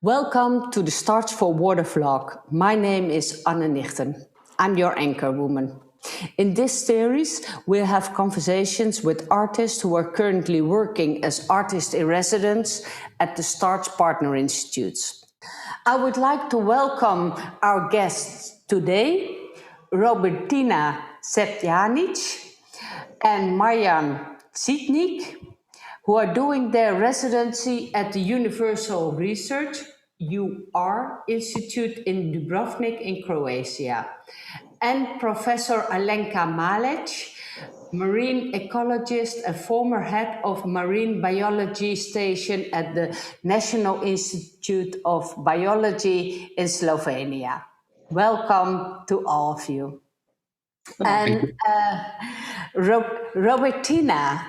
Welcome to the STARTS4Water vlog. My name is Anne Nichten. I'm your anchor woman. In this series, we'll have conversations with artists who are currently working as artists in residence at the STARTS Partner Institutes. I would like to welcome our guests today, Robertina Šebjanič and Marjan Žitnik, who are doing their residency at the Universal Research UR Institute in Dubrovnik in Croatia, and Professor Alenka Malej, marine ecologist and former head of Marine Biology Station at the National Institute of Biology in Slovenia. Welcome to all of you. And Robertina,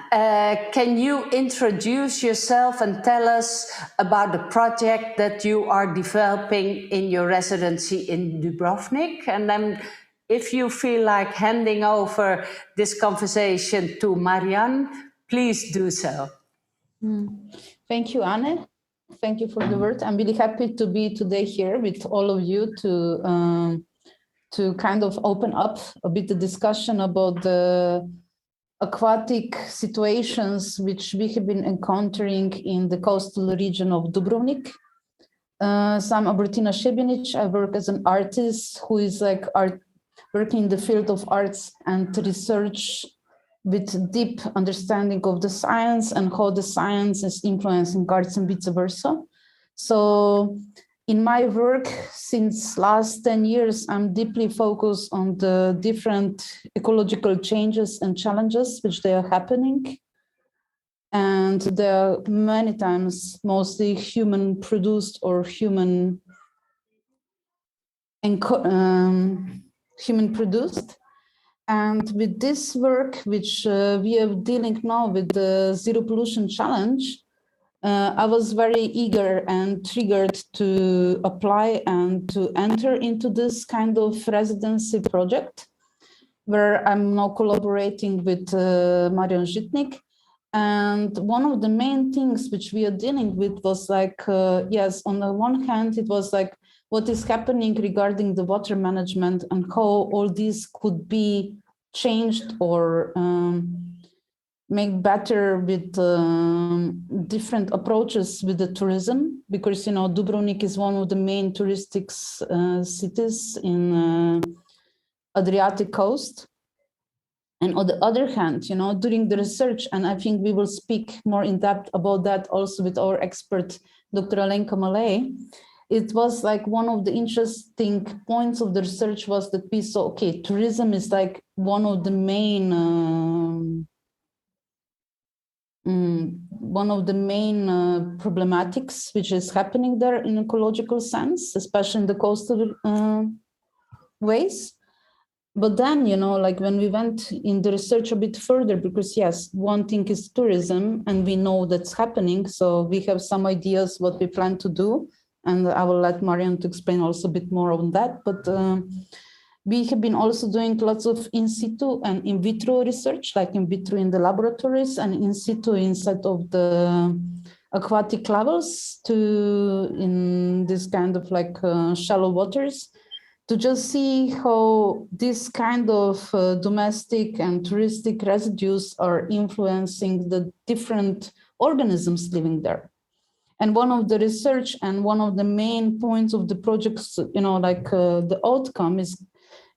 can you introduce yourself and tell us about the project that you are developing in your residency in Dubrovnik? And then if you feel like handing over this conversation to Marjan, please do so. Thank you, Anne. Thank you for the word. I'm really happy to be today here with all of you to kind of open up a bit the discussion about the aquatic situations which we have been encountering in the coastal region of Dubrovnik. So I'm Robertina Šebjanič. I work as an artist who is working in the field of arts and research with deep understanding of the science and how the science is influencing arts and vice versa. So in my work, since last 10 years, I'm deeply focused on the different ecological changes and challenges which they are happening. And there are many times mostly human-produced or human-produced. And with this work, which we are dealing now with the Zero Pollution Challenge, I was very eager and triggered to apply and to enter into this kind of residency project, where I'm now collaborating with Marjan Žitnik. And one of the main things which we are dealing with was yes, on the one hand, it was like what is happening regarding the water management and how all these could be changed or make better with different approaches with the tourism, because Dubrovnik is one of the main touristic cities in Adriatic coast. And on the other hand, during the research, and I think we will speak more in depth about that also with our expert, Dr. Alenka Malej, it was like one of the interesting points of the research was that we saw, okay, tourism is like one of the main problematics which is happening there in ecological sense, especially in the coastal ways. But then, when we went in the research a bit further, because yes, one thing is tourism and we know that's happening. So we have some ideas what we plan to do. And I will let Marjan to explain also a bit more on that. But we have been also doing lots of in situ and in vitro research, like in vitro in the laboratories and in situ inside of the aquatic levels in this kind of shallow waters, to just see how this kind of domestic and touristic residues are influencing the different organisms living there. And one of the research and one of the main points of the projects, the outcome is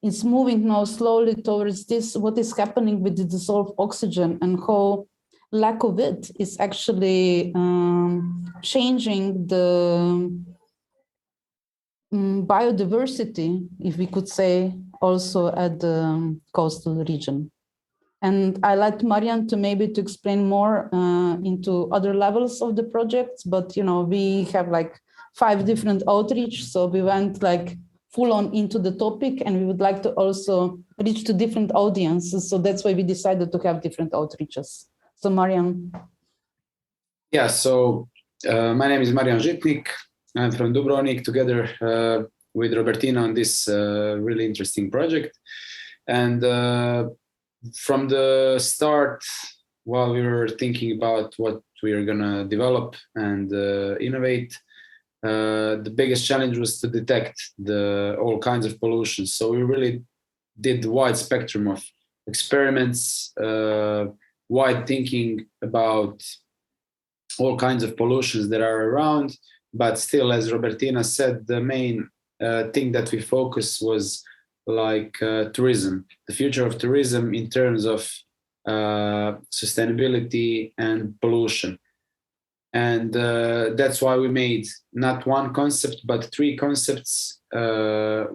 it's moving now slowly towards this, what is happening with the dissolved oxygen and how lack of it is actually changing the biodiversity, if we could say, also at the coastal region. And I let Marjan to explain more into other levels of the projects, but we have 5 different outreach, so we went full on into the topic, and we would like to also reach to different audiences. So that's why we decided to have different outreaches. So Marjan. Yeah, so my name is Marjan Žitnik. I'm from Dubrovnik, together with Robertina on this really interesting project. And from the start, while we were thinking about what we are going to develop and innovate, the biggest challenge was to detect all kinds of pollution. So we really did a wide spectrum of experiments, wide thinking about all kinds of pollutions that are around. But still, as Robertina said, the main thing that we focused was like tourism, the future of tourism in terms of sustainability and pollution. And that's why we made not one concept, but 3 concepts,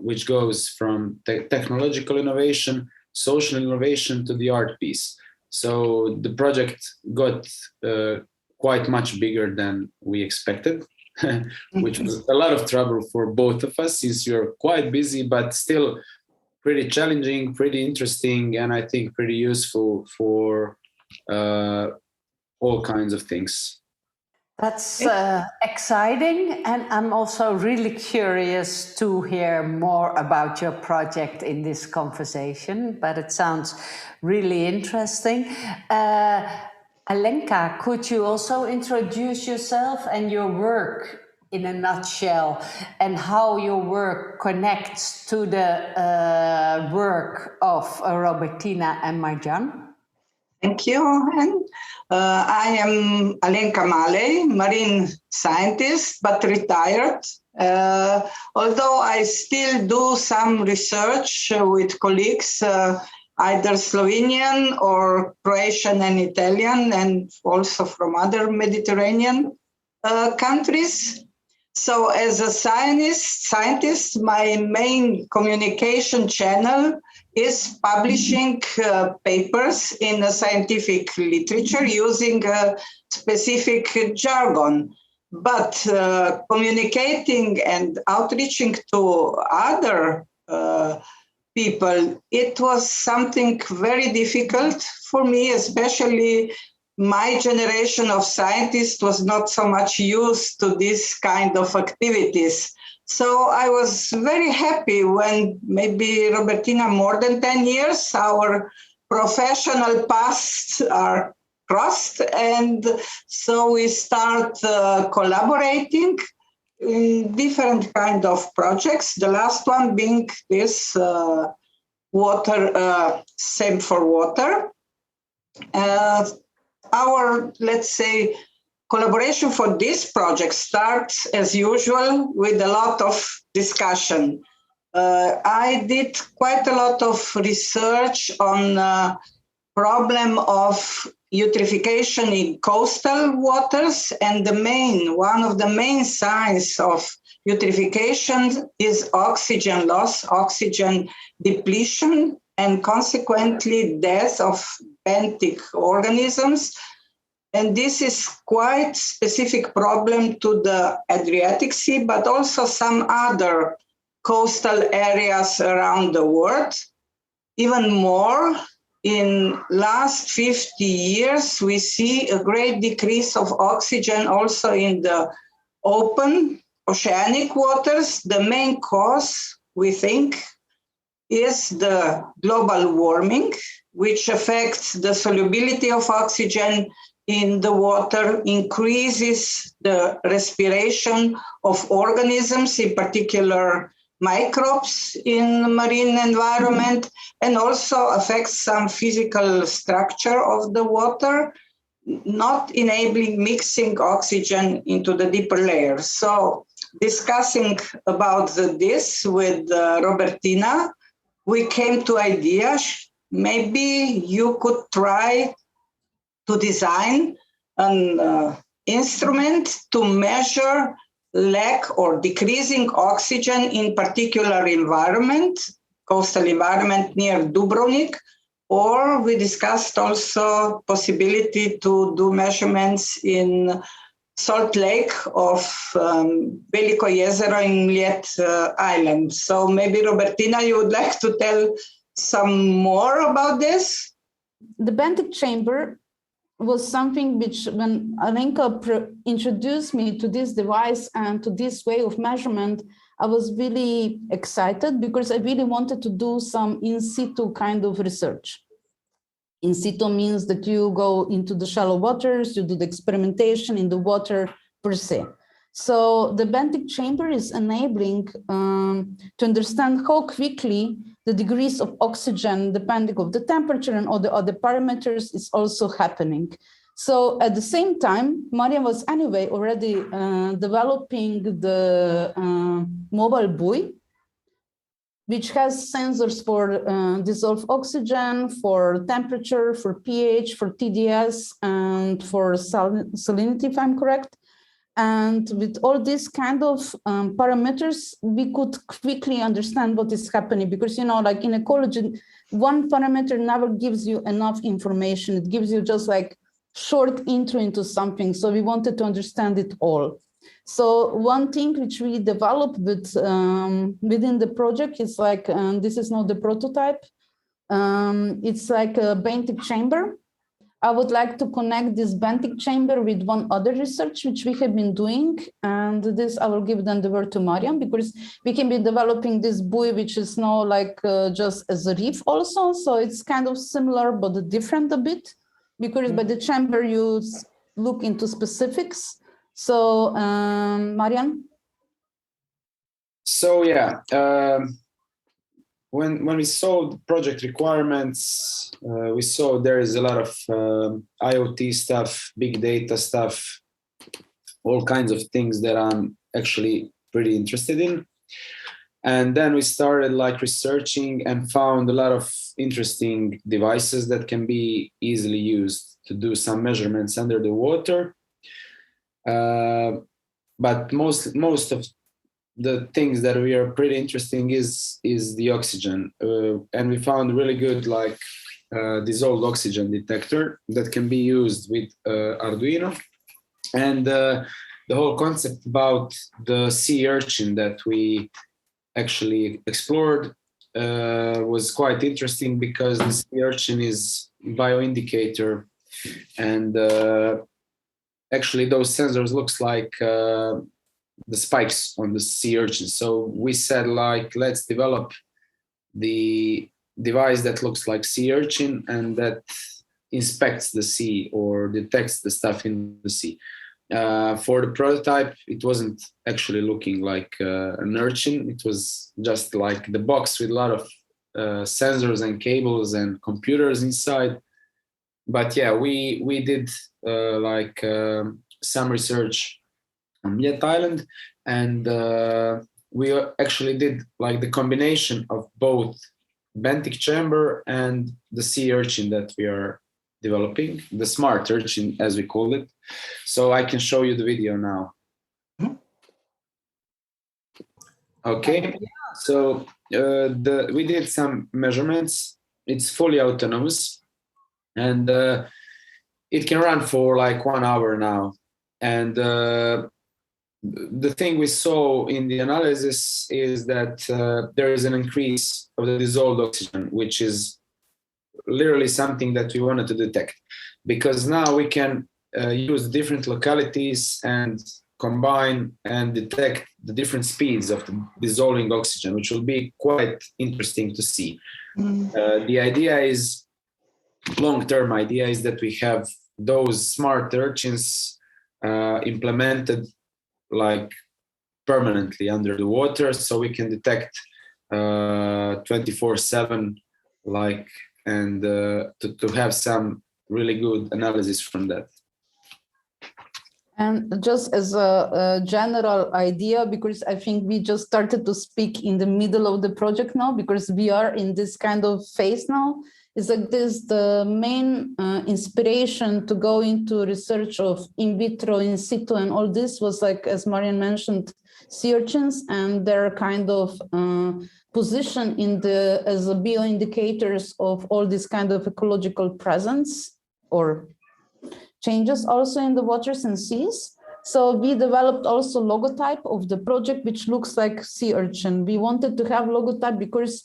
which goes from technological innovation, social innovation to the art piece. So the project got quite much bigger than we expected, which was a lot of trouble for both of us, since you're quite busy, but still pretty challenging, pretty interesting, and I think pretty useful for all kinds of things. That's exciting, and I'm also really curious to hear more about your project in this conversation, but it sounds really interesting. Alenka, could you also introduce yourself and your work in a nutshell, and how your work connects to the work of Robertina and Marjan? Thank you, Anne. I am Alenka Malej, marine scientist, but retired. Although I still do some research with colleagues, either Slovenian or Croatian and Italian, and also from other Mediterranean countries. So as a scientist, my main communication channel is publishing papers in a scientific literature using a specific jargon. But communicating and outreaching to other people, it was something very difficult for me, especially my generation of scientists was not so much used to this kind of activities. So I was very happy when maybe Robertina, more than 10 years, our professional paths are crossed. And so we start collaborating in different kind of projects. The last one being this water, STARTS4Water. Our, let's say, collaboration for this project starts, as usual, with a lot of discussion. I did quite a lot of research on the problem of eutrophication in coastal waters, and one of the main signs of eutrophication is oxygen loss, oxygen depletion, and consequently death of benthic organisms. And this is quite specific problem to the Adriatic Sea, but also some other coastal areas around the world. Even more, in last 50 years, we see a great decrease of oxygen also in the open oceanic waters. The main cause, we think, is the global warming, which affects the solubility of oxygen in the water, increases the respiration of organisms, in particular microbes in the marine environment, and also affects some physical structure of the water, not enabling mixing oxygen into the deeper layers. So discussing about this with Robertina, we came to idea, maybe you could try to design an instrument to measure lack or decreasing oxygen in particular environment, coastal environment near Dubrovnik, or we discussed also possibility to do measurements in salt lake of Veliko Jezero in Mljet Island. So maybe Robertina, you would like to tell some more about this? The Benthic chamber was something which, when Alenka introduced me to this device and to this way of measurement, I was really excited because I really wanted to do some in situ kind of research. In situ means that you go into the shallow waters, you do the experimentation in the water per se. So the Benthic chamber is enabling to understand how quickly the degrees of oxygen, depending on the temperature and all the other parameters, is also happening. So at the same time, Marjan was anyway already developing the mobile buoy, which has sensors for dissolved oxygen, for temperature, for pH, for TDS, and for salinity, if I'm correct. And with all these kind of parameters, we could quickly understand what is happening, because, you know, like in ecology, one parameter never gives you enough information. It gives you just like short intro into something. So we wanted to understand it all. So one thing which we developed with, within the project is like, this is not the prototype. It's like a Benthic chamber. I would like to connect this Benthic chamber with one other research which we have been doing. And this I will give then the word to Marjan, because we can be developing this buoy, which is now like just as a reef also. So it's kind of similar, but different a bit, because by the chamber you look into specifics. So Marjan? So yeah, when we saw the project requirements, we saw there is a lot of IoT stuff, big data stuff, all kinds of things that I'm actually pretty interested in. And then we started like researching and found a lot of interesting devices that can be easily used to do some measurements under the water. But most of the things that we are pretty interesting is the oxygen, and we found really good like dissolved oxygen detector that can be used with Arduino, and the whole concept about the sea urchin that we actually explored was quite interesting, because the sea urchin is bioindicator, and actually those sensors looks like the spikes on the sea urchin. So we said like, let's develop the device that looks like sea urchin and that inspects the sea or detects the stuff in the sea. For the prototype, it wasn't actually looking like an urchin. It was just like the box with a lot of sensors and cables and computers inside. But yeah, we did some research on Yet Island, and we actually did like the combination of both Benthic chamber and the sea urchin that we are developing, the smart urchin as we call it. So I can show you the video now. Okay, so we did some measurements. It's fully autonomous, and it can run for like 1 hour now. And the thing we saw in the analysis is that there is an increase of the dissolved oxygen, which is literally something that we wanted to detect, because now we can use different localities and combine and detect the different speeds of the dissolving oxygen, which will be quite interesting to see. The idea is, long-term idea is that we have those smart urchins implemented like permanently under the water, so we can detect 24/7, like, and to have some really good analysis from that. And just as a general idea, because I think we just started to speak in the middle of the project now, because we are in this kind of phase now, is like this, the main inspiration to go into research of in vitro, in situ, and all this was like, as Marjan mentioned, sea urchins and their kind of position in the as a bioindicators of all this kind of ecological presence or changes also in the waters and seas. So we developed also logotype of the project, which looks like sea urchin. We wanted to have logotype because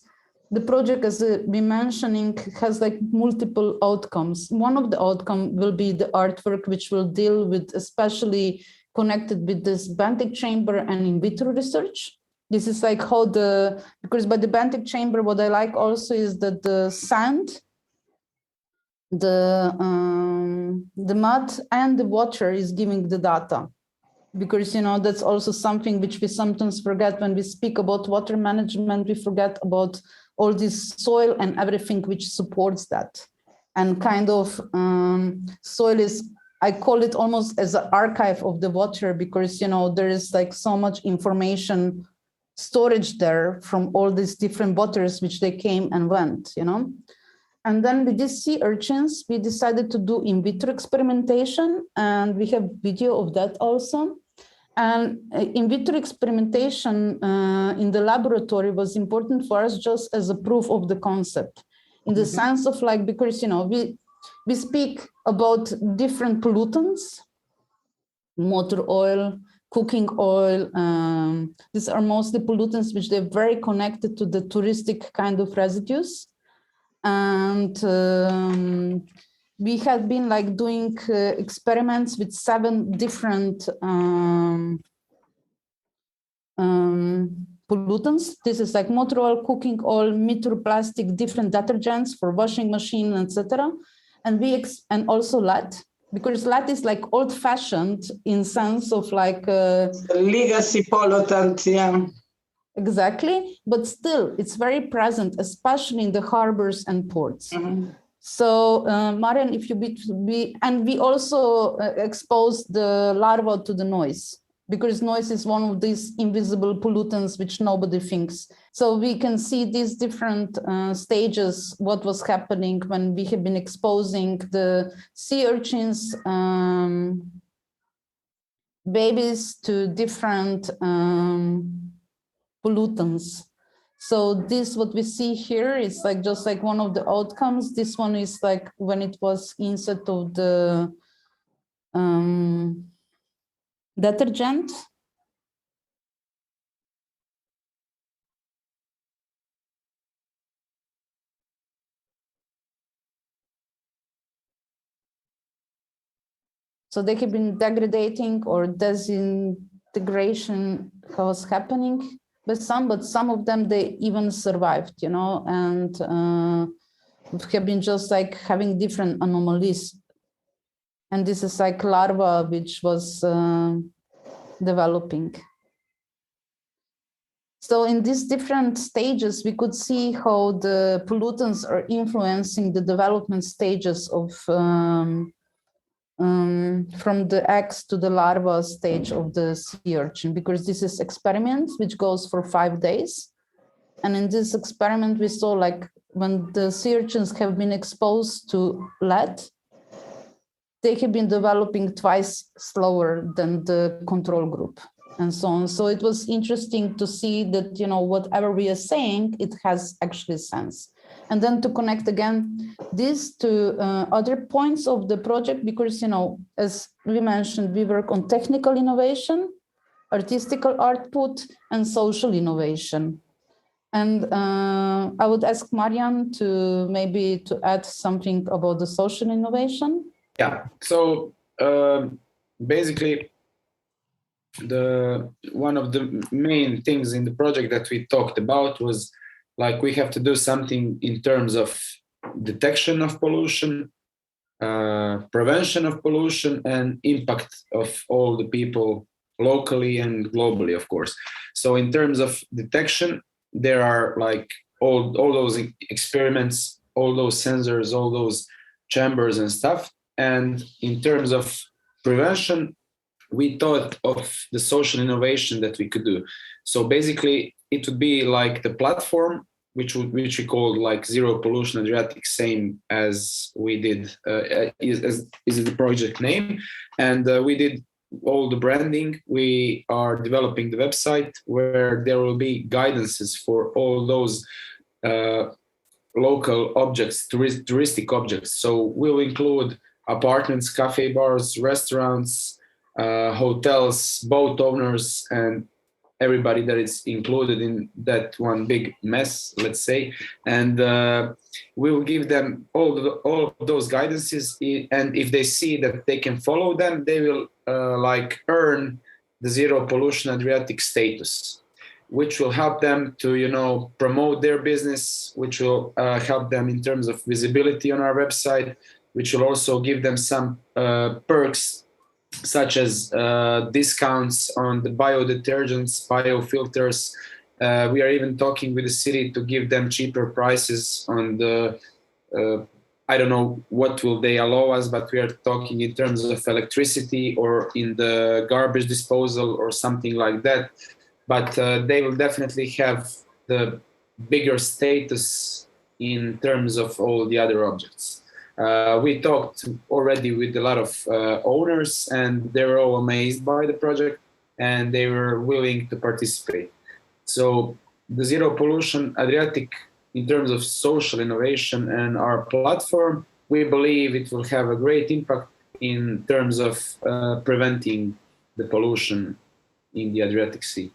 the project, as we mentioning, has like multiple outcomes. One of the outcome will be the artwork, which will deal with, especially connected with this Benthic chamber and in vitro research. This is like how because by the Benthic chamber, what I like also is that the sand, the mud and the water is giving the data. because, you know, that's also something which we sometimes forget when we speak about water management. We forget about all this soil and everything which supports that. And kind of soil is, I call it almost as an archive of the water, because, you know, there is like so much information storage there from all these different waters which they came and went, you know. And then with these sea urchins, we decided to do in vitro experimentation, and we have video of that also. And in vitro experimentation in the laboratory was important for us just as a proof of the concept, in the sense of like, because, you know, we speak about different pollutants, motor oil, cooking oil. These are mostly pollutants which they're very connected to the touristic kind of residues. And we had been like doing experiments with 7 different pollutants. This is like motor oil, cooking oil, microplastic, different detergents for washing machine, etc. And and also lead, because lead is like old-fashioned in sense of like legacy pollutant, yeah. Exactly, but still it's very present, especially in the harbors and ports. So Marjan, if you and we also expose the larva to the noise, because noise is one of these invisible pollutants which nobody thinks. So we can see these different stages, what was happening when we have been exposing the sea urchins, babies, to different pollutants. So this, what we see here is like just like one of the outcomes. This one is like when it was inside of the detergent. So they have been degrading or disintegration was happening with some, but some of them, they even survived, you know, and have been just like having different anomalies. And this is like larva, which was developing. So in these different stages, we could see how the pollutants are influencing the development stages of from the eggs to the larva stage of the sea urchin, because this is experiment which goes for 5 days. And in this experiment, we saw like when the sea urchins have been exposed to lead, they have been developing twice slower than the control group and so on. So it was interesting to see that, you know, whatever we are saying, it has actually sense. And then to connect again this to other points of the project, because, you know, as we mentioned, we work on technical innovation, artistical output, and social innovation. And I would ask Marjan to maybe to add something about the social innovation. Yeah, so basically, one of the main things in the project that we talked about was like we have to do something in terms of detection of pollution, prevention of pollution, and impact of all the people locally and globally, of course. So in terms of detection, there are like all those experiments, all those sensors, all those chambers and stuff. And in terms of prevention, we thought of the social innovation that we could do. So basically, it would be like the platform, which we called like Zero Pollution Adriatic, same as we did, is the project name. And we did all the branding. We are developing the website where there will be guidances for all those local objects, touristic objects. So we'll include apartments, cafe, bars, restaurants, hotels, boat owners, and everybody that is included in that one big mess, let's say. And we will give them all of those guidances. And if they see that they can follow them, they will like earn the Zero Pollution Adriatic status, which will help them to, you know, promote their business, which will help them in terms of visibility on our website, which will also give them some perks such as discounts on the biodetergents, biofilters. We are even talking with the city to give them cheaper prices on the, I don't know what will they allow us, but we are talking in terms of electricity or in the garbage disposal or something like that. But they will definitely have the bigger status in terms of all the other objects. We talked already with a lot of owners, and they were all amazed by the project, and they were willing to participate. So the Zero Pollution Adriatic, in terms of social innovation and our platform, we believe it will have a great impact in terms of preventing the pollution in the Adriatic Sea.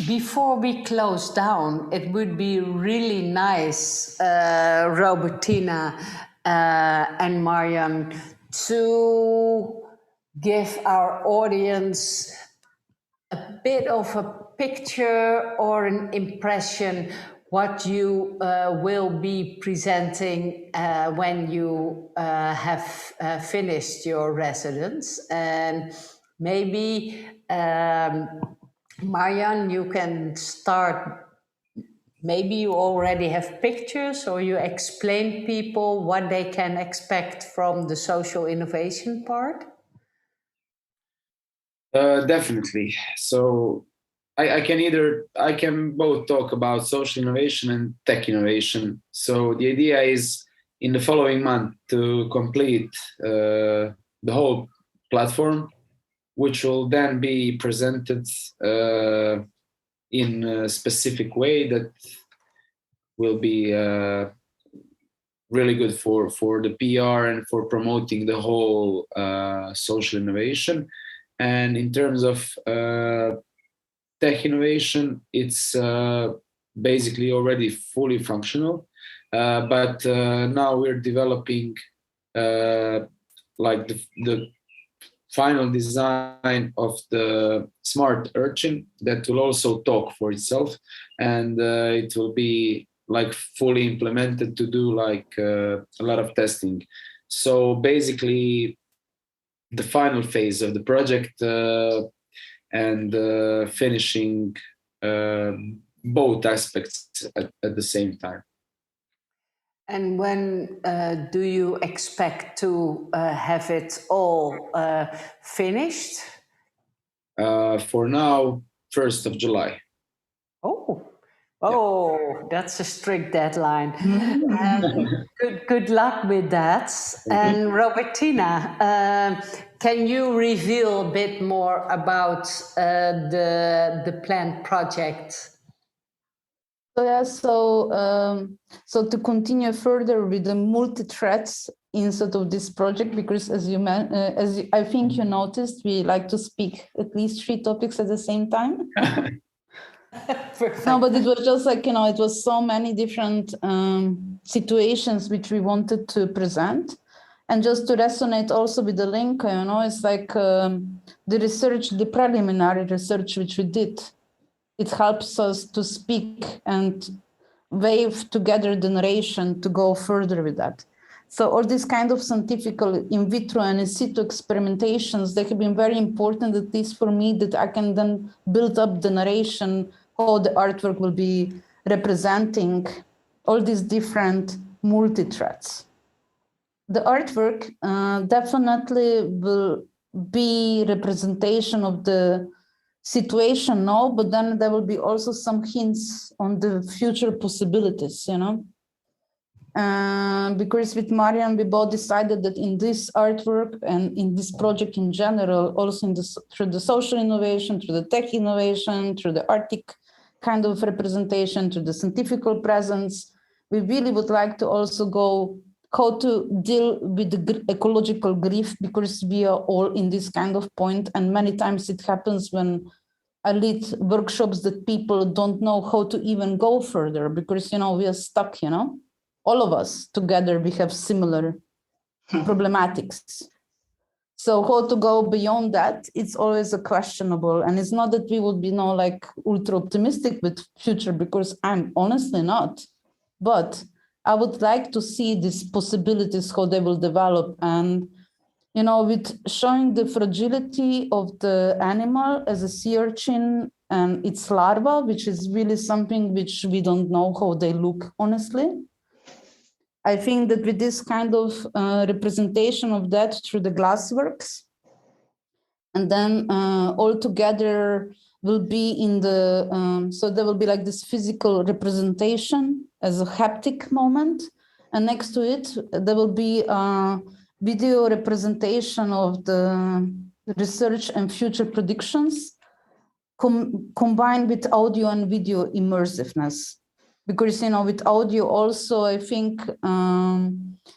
Before we close down, it would be really nice, Robertina and Marjan, to give our audience a bit of a picture or an impression what you will be presenting when you have finished your residence. And maybe Marjan, you can start. Maybe you already have pictures, or you explain people what they can expect from the social innovation part? Definitely. So I can both talk about social innovation and tech innovation. So the idea is in the following month to complete the whole platform, which will then be presented in a specific way that will be really good for the PR and for promoting the whole social innovation. And in terms of tech innovation, it's basically already fully functional, but now we're developing like the final design of the smart urchin that will also talk for itself, and it will be like fully implemented to do like a lot of testing. So basically the final phase of the project and finishing both aspects at the same time. And when do you expect to have it all finished? For now, 1st of July. Oh, that's a strict deadline. Good luck with that. And Robertina, can you reveal a bit more about the planned project? So yeah, so to continue further with the multi-threads inside of this project, because as I think you noticed, we like to speak at least 3 topics at the same time. No, but it was just like, it was so many different situations which we wanted to present. And just to resonate also with Alenka, it's like the research, the preliminary research which we did, it helps us to speak and wave together the narration to go further with that. So all these kind of scientific in vitro and in situ experimentations, they have been very important, at least for me, that I can then build up the narration, how the artwork will be representing all these different multi-threads. The artwork definitely will be representation of the situation now, but then there will be also some hints on the future possibilities, because with Marjan, we both decided that in this artwork and in this project in general, also through the social innovation, through the tech innovation, through the Arctic kind of representation, through the scientific presence, we really would like to also go how to deal with the ecological grief, because we are all in this kind of point, and many times it happens when I lead workshops that people don't know how to even go further, because we are stuck, all of us together, we have similar problematics. So how to go beyond that, it's always a questionable. And it's not that we would be like ultra optimistic with future, because I'm honestly not. But I would like to see these possibilities, how they will develop. And, you know, with showing the fragility of the animal as a sea urchin and its larva, which is really something which we don't know how they look, honestly. I think that with this kind of representation of that through the glassworks, and then all together will be in the, so there will be like this physical representation as a haptic moment. And next to it, there will be a video representation of the research and future predictions combined with audio and video immersiveness. Because, you know, with audio also, I think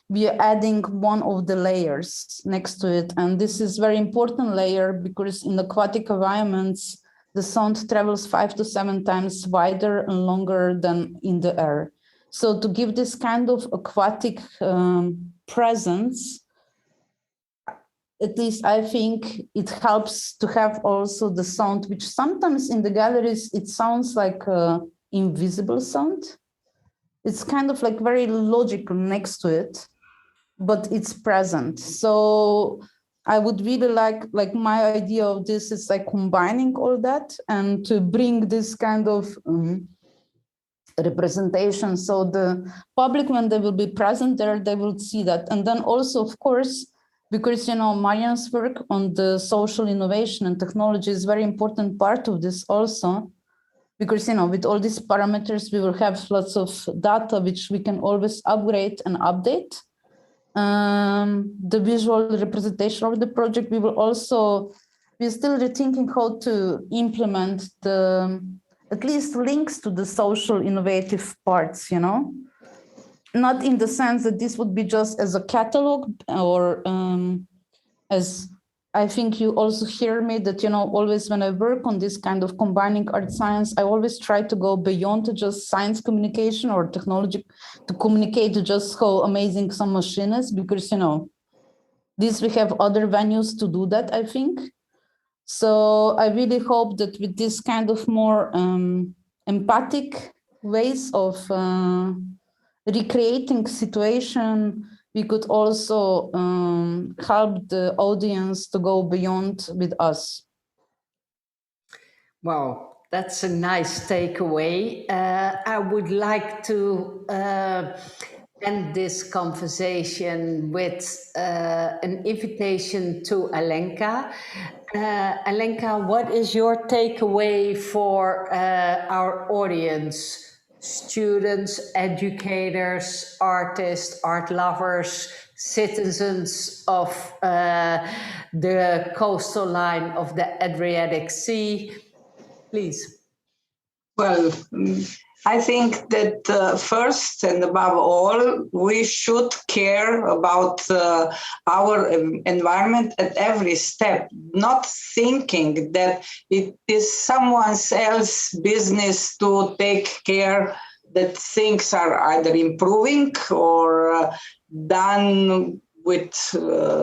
we are adding one of the layers next to it. And this is very important layer because in aquatic environments, the sound travels 5 to 7 times wider and longer than in the air. So to give this kind of aquatic presence, at least I think it helps to have also the sound, which sometimes in the galleries, it sounds like invisible sound. It's kind of like very logical next to it, but it's present. So I would really like my idea of this is like combining all that and to bring this kind of representation. So the public, when they will be present there, they will see that. And then also, of course, because, you know, Marjan's work on the social innovation and technology is very important part of this also. Because, you know, with all these parameters, we will have lots of data which we can always upgrade and update. The visual representation of the project, we're still rethinking how to implement the, at least links to the social innovative parts, you know? Not in the sense that this would be just as a catalog or as, I think you also hear me that, you know, always when I work on this kind of combining art science, I always try to go beyond to just science communication or technology to communicate to just how amazing some machine is, because, you know, we have other venues to do that, I think. So I really hope that with this kind of more empathic ways of recreating situation, we could also help the audience to go beyond with us. Wow, that's a nice takeaway. I would like to end this conversation with an invitation to Alenka. Alenka, what is your takeaway for our audience? Students, educators, artists, art lovers, citizens of the coastal line of the Adriatic Sea. Please. Well, I think that first and above all, we should care about our environment at every step, not thinking that it is someone else's business to take care that things are either improving or done with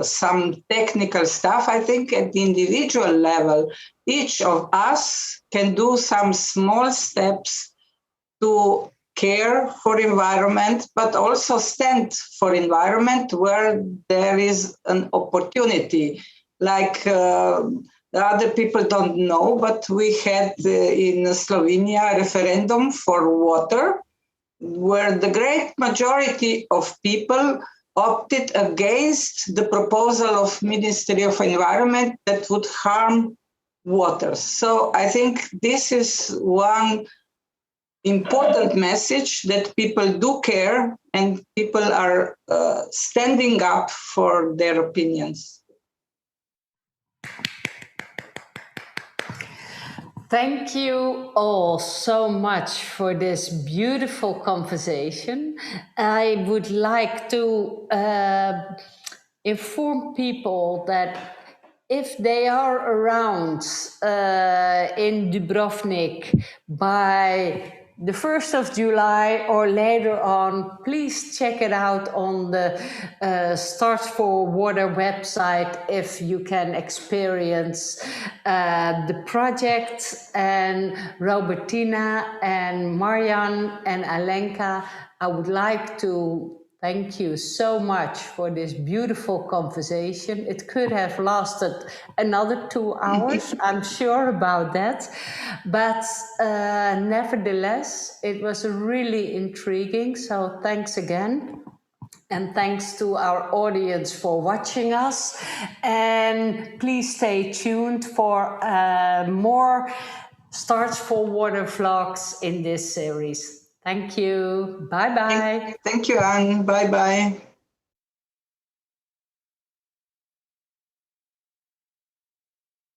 some technical stuff. I think at the individual level, each of us can do some small steps to care for environment, but also stand for environment where there is an opportunity. Like the other people don't know, but we had in Slovenia a referendum for water, where the great majority of people opted against the proposal of Ministry of Environment that would harm water. So I think this is one important message, that people do care and people are standing up for their opinions. Thank you all so much for this beautiful conversation. I would like to inform people that if they are around in Dubrovnik by the 1st of July or later on, please check it out on the STARTS4Water website if you can experience the project. And Robertina and Marjan and Alenka, I would like to Thank you so much for this beautiful conversation. It could have lasted another 2 hours, I'm sure about that. But nevertheless, it was really intriguing. So thanks again. And thanks to our audience for watching us. And please stay tuned for more STARTS4Water vlogs in this series. Thank you. Bye-bye. Thank you, Anne. Bye-bye.